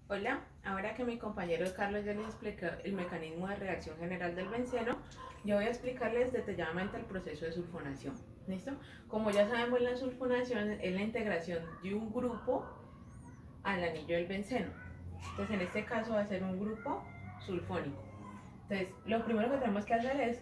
Hola, ahora que mi compañero Carlos ya les explicó el mecanismo de reacción general del benceno, yo voy a explicarles detalladamente el proceso de sulfonación. ¿Listo? Como ya sabemos, la sulfonación es la integración de un grupo al anillo del benceno. Entonces, en este caso va a ser un grupo sulfónico. Entonces, lo primero que tenemos que hacer es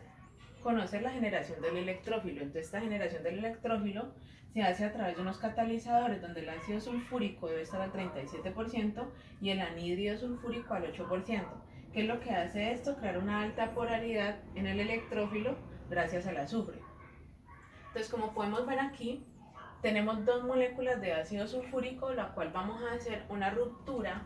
conocer la generación del electrófilo. Entonces, esta generación del electrófilo se hace a través de unos catalizadores donde el ácido sulfúrico debe estar al 37% y el anhídrido sulfúrico al 8%. ¿Qué es lo que hace esto? Crear una alta polaridad en el electrófilo gracias al azufre. Entonces, como podemos ver aquí, tenemos dos moléculas de ácido sulfúrico, la cual vamos a hacer una ruptura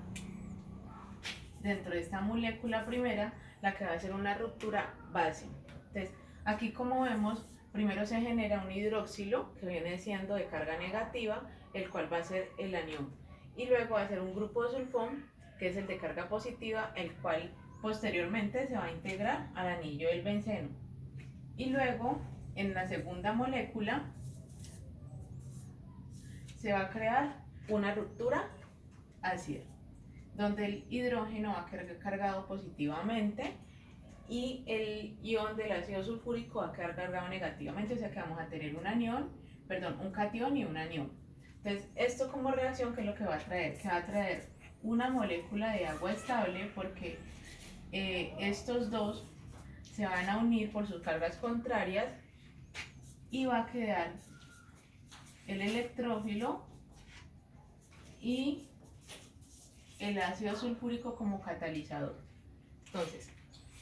dentro de esta molécula primera, la que va a ser una ruptura base. Entonces, aquí como vemos, primero se genera un hidroxilo que viene siendo de carga negativa, el cual va a ser el anión. Y luego va a ser un grupo de sulfón, que es el de carga positiva, el cual posteriormente se va a integrar al anillo del benceno. Y luego, en la segunda molécula, se va a crear una ruptura ácida, donde el hidrógeno va a quedar cargado positivamente y el ion del ácido sulfúrico va a quedar cargado negativamente, o sea que vamos a tener un anión, perdón, un cation y un anión. Entonces, esto como reacción, ¿qué es lo que va a traer? Que va a traer una molécula de agua estable porque estos dos se van a unir por sus cargas contrarias y va a quedar el electrófilo y el ácido sulfúrico como catalizador. Entonces,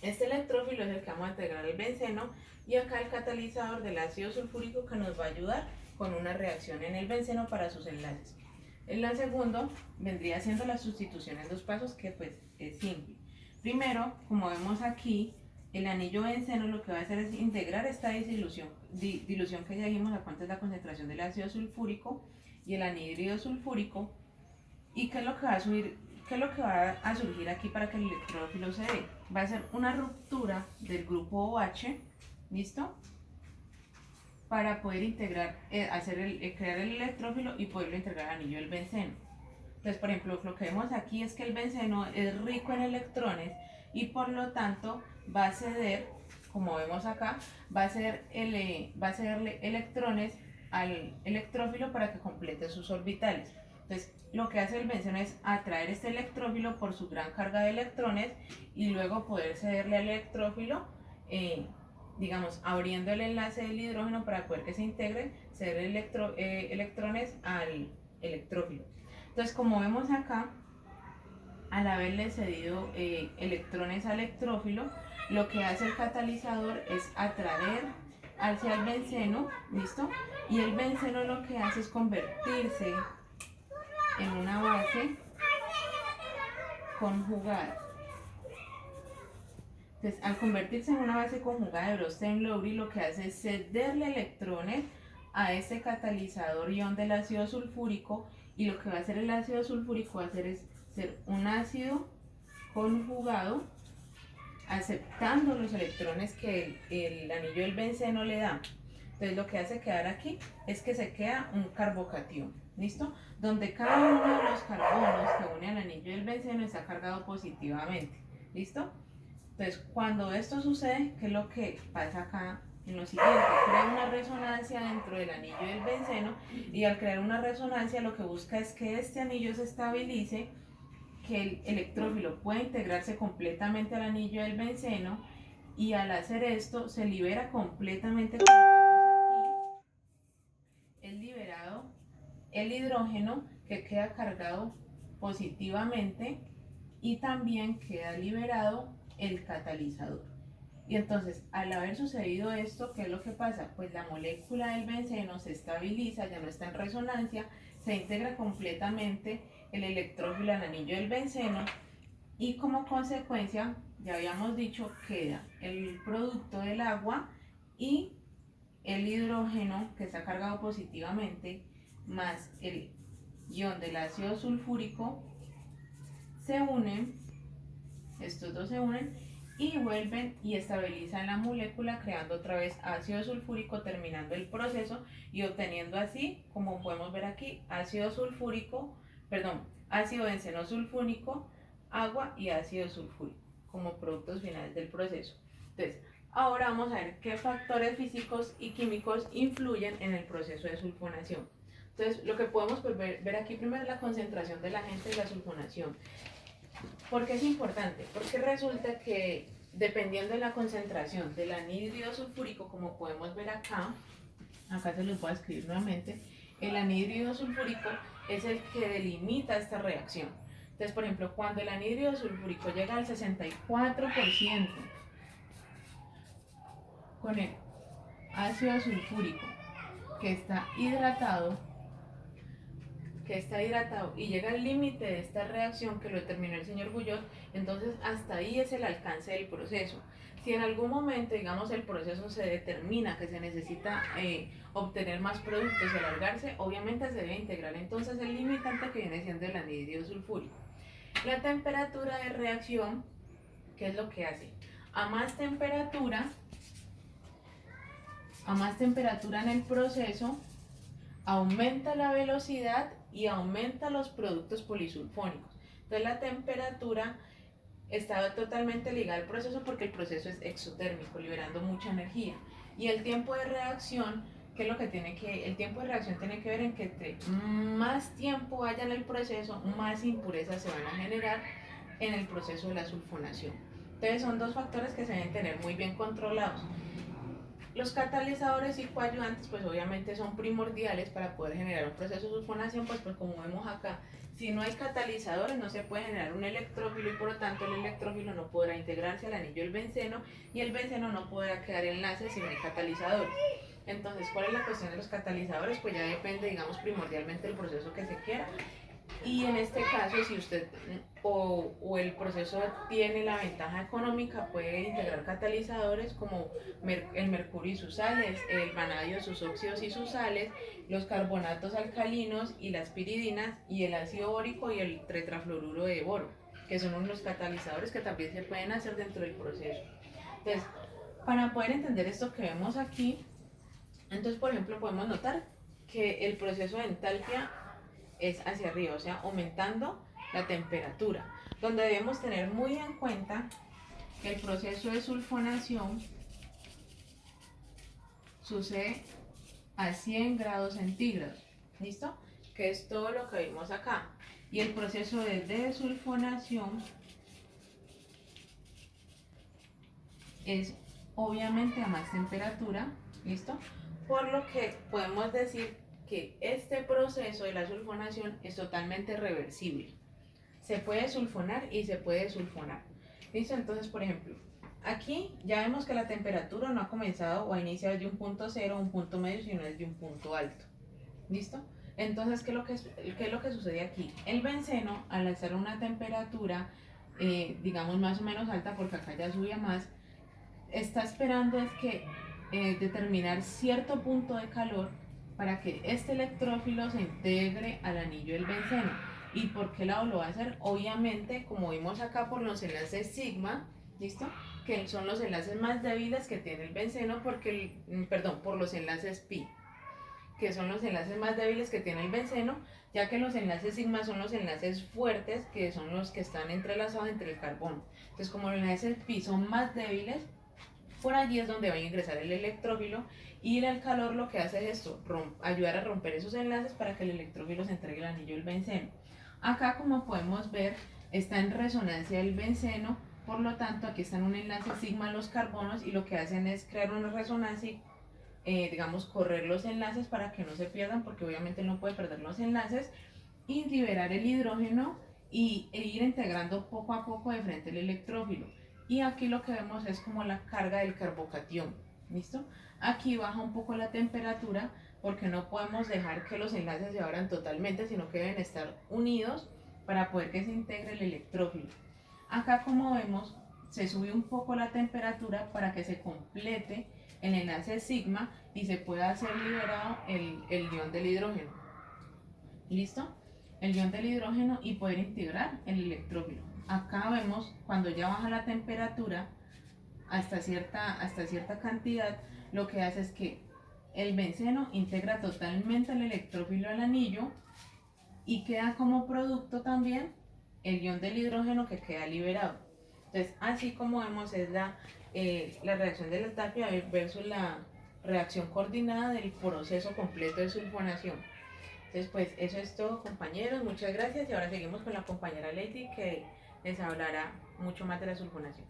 este electrófilo es el que vamos a integrar al benceno y acá el catalizador del ácido sulfúrico que nos va a ayudar con una reacción en el benceno para sus enlaces. En la segunda vendría siendo la sustitución en dos pasos, que pues es simple. Primero, como vemos aquí, el anillo benceno lo que va a hacer es integrar esta dilución que ya dijimos a cuánto es la concentración del ácido sulfúrico y el anhídrido sulfúrico. ¿Y qué es lo que va a subir? ¿Qué es lo que va a surgir aquí para que el electrófilo se dé? Va a ser una ruptura del grupo OH, ¿listo? Para poder integrar, crear el electrófilo y poderlo integrar al anillo del benceno. Entonces, por ejemplo, lo que vemos aquí es que el benceno es rico en electrones y por lo tanto va a ceder, como vemos acá, va a cederle electrones al electrófilo para que complete sus orbitales. Entonces, lo que hace el benceno es atraer este electrófilo por su gran carga de electrones y luego poder cederle al electrófilo, digamos, abriendo el enlace del hidrógeno para poder que se integre, ceder electrones al electrófilo. Entonces, como vemos acá, al haberle cedido electrones al electrófilo, lo que hace el catalizador es atraer hacia el benceno, ¿listo? Y el benceno lo que hace es convertirse en una base conjugada. Entonces, al convertirse en una base conjugada de Bronsted-Lowry, lo que hace es cederle electrones a este catalizador ion del ácido sulfúrico, y lo que va a hacer el ácido sulfúrico va a hacer es ser un ácido conjugado aceptando los electrones que el anillo del benceno le da. Entonces lo que hace quedar aquí es que se queda un carbocatión, ¿listo? Donde cada uno de los carbonos que une al anillo del benceno está cargado positivamente, ¿listo? Entonces, cuando esto sucede, ¿qué es lo que pasa acá? En lo siguiente, crea una resonancia dentro del anillo del benceno, y al crear una resonancia lo que busca es que este anillo se estabilice, que el electrófilo pueda integrarse completamente al anillo del benceno, y al hacer esto se libera completamente, como vemos aquí, el liberado, el hidrógeno que queda cargado positivamente, y también queda liberado el catalizador. Y entonces, al haber sucedido esto, ¿qué es lo que pasa? Pues la molécula del benceno se estabiliza, ya no está en resonancia, se integra completamente el electrófilo al anillo del benceno, y como consecuencia, ya habíamos dicho, queda el producto del agua y el hidrógeno que está cargado positivamente más el ion del ácido sulfúrico se unen, estos dos se unen y vuelven y estabilizan la molécula, creando otra vez ácido sulfúrico, terminando el proceso y obteniendo así, como podemos ver aquí, ácido sulfúrico, perdón, ácido benceno sulfúrico, agua y ácido sulfúrico como productos finales del proceso. Entonces, ahora vamos a ver qué factores físicos y químicos influyen en el proceso de sulfonación. Entonces, lo que podemos ver aquí primero es la concentración del agente de la sulfonación. ¿Por qué es importante? Porque resulta que dependiendo de la concentración del anhídrido sulfúrico, como podemos ver acá se los voy a escribir nuevamente, el anhídrido sulfúrico es el que delimita esta reacción. Entonces, por ejemplo, cuando el anhídrido sulfúrico llega al 64% con el ácido sulfúrico que está hidratado y llega al límite de esta reacción que lo determinó el señor Guyot, entonces hasta ahí es el alcance del proceso. Si en algún momento, digamos, el proceso se determina que se necesita obtener más productos y alargarse, obviamente se debe integrar entonces el limitante que viene siendo el anhídrido sulfúrico. La temperatura de reacción, ¿qué es lo que hace? A más temperatura en el proceso, aumenta la velocidad y aumenta los productos polisulfónicos. Entonces la temperatura está totalmente ligada al proceso porque el proceso es exotérmico, liberando mucha energía. Y el tiempo de reacción, ¿qué es lo que tiene que? El tiempo de reacción tiene que ver en que entre más tiempo haya en el proceso, más impurezas se van a generar en el proceso de la sulfonación. Entonces son dos factores que se deben tener muy bien controlados. Los catalizadores y coadyuvantes pues obviamente son primordiales para poder generar un proceso de sulfonación, pues como vemos acá, si no hay catalizadores no se puede generar un electrófilo y por lo tanto el electrófilo no podrá integrarse al anillo del benceno y el benceno no podrá crear enlaces si no hay catalizadores. Entonces, ¿cuál es la cuestión de los catalizadores? Pues ya depende, digamos, primordialmente del proceso que se quiera. Y en este caso, si usted o el proceso tiene la ventaja económica, puede integrar catalizadores como el mercurio y sus sales, el vanadio, sus óxidos y sus sales, los carbonatos alcalinos y las piridinas y el ácido bórico y el tetrafluoruro de boro, que son unos catalizadores que también se pueden hacer dentro del proceso. Entonces, para poder entender esto que vemos aquí, entonces, por ejemplo, podemos notar que el proceso de entalpia es hacia arriba, o sea, aumentando la temperatura, donde debemos tener muy en cuenta que el proceso de sulfonación sucede a 100 grados centígrados, ¿listo? Que es todo lo que vimos acá. Y el proceso de desulfonación es obviamente a más temperatura, ¿listo? Por lo que podemos decir que este proceso de la sulfonación es totalmente reversible. Se puede sulfonar y se puede sulfonar. ¿Listo? Entonces, por ejemplo, aquí ya vemos que la temperatura no ha comenzado o ha iniciado desde un punto cero, un punto medio, sino desde un punto alto. ¿Listo? Entonces, ¿qué es lo que sucede aquí? El benceno, al estar a una temperatura, digamos, más o menos alta, porque acá ya subía más, está esperando es que determinar cierto punto de calor para que este electrófilo se integre al anillo del benceno. ¿Y por qué lado lo va a hacer? Obviamente, como vimos acá, por los enlaces sigma, ¿listo? Que son los enlaces más débiles que tiene el benceno, por los enlaces pi, que son los enlaces más débiles que tiene el benceno, ya que los enlaces sigma son los enlaces fuertes, que son los que están entrelazados entre el carbono. Entonces, como los enlaces pi son más débiles, por allí es donde va a ingresar el electrófilo y el calor lo que hace es esto, ayudar a romper esos enlaces para que el electrófilo se entregue al anillo del benceno. Acá, como podemos ver, está en resonancia el benceno, por lo tanto aquí están un enlace sigma los carbonos y lo que hacen es crear una resonancia y digamos correr los enlaces para que no se pierdan, porque obviamente no puede perder los enlaces, y liberar el hidrógeno e ir integrando poco a poco de frente el electrófilo. Y aquí lo que vemos es como la carga del carbocatión, ¿listo? Aquí baja un poco la temperatura porque no podemos dejar que los enlaces se abran totalmente, sino que deben estar unidos para poder que se integre el electrófilo. Acá, como vemos, se sube un poco la temperatura para que se complete el enlace sigma y se pueda ser liberado el ion del hidrógeno. ¿Listo? El ion del hidrógeno y poder integrar el electrófilo. Acá vemos cuando ya baja la temperatura hasta cierta cantidad, lo que hace es que el benceno integra totalmente el electrófilo al anillo y queda como producto también el ion del hidrógeno que queda liberado. Entonces, así como vemos es la reacción de la tapia versus la reacción coordinada del proceso completo de sulfonación. Entonces, pues eso es todo, compañeros. Muchas gracias y ahora seguimos con la compañera Lady que les hablará mucho más de la sulfonación.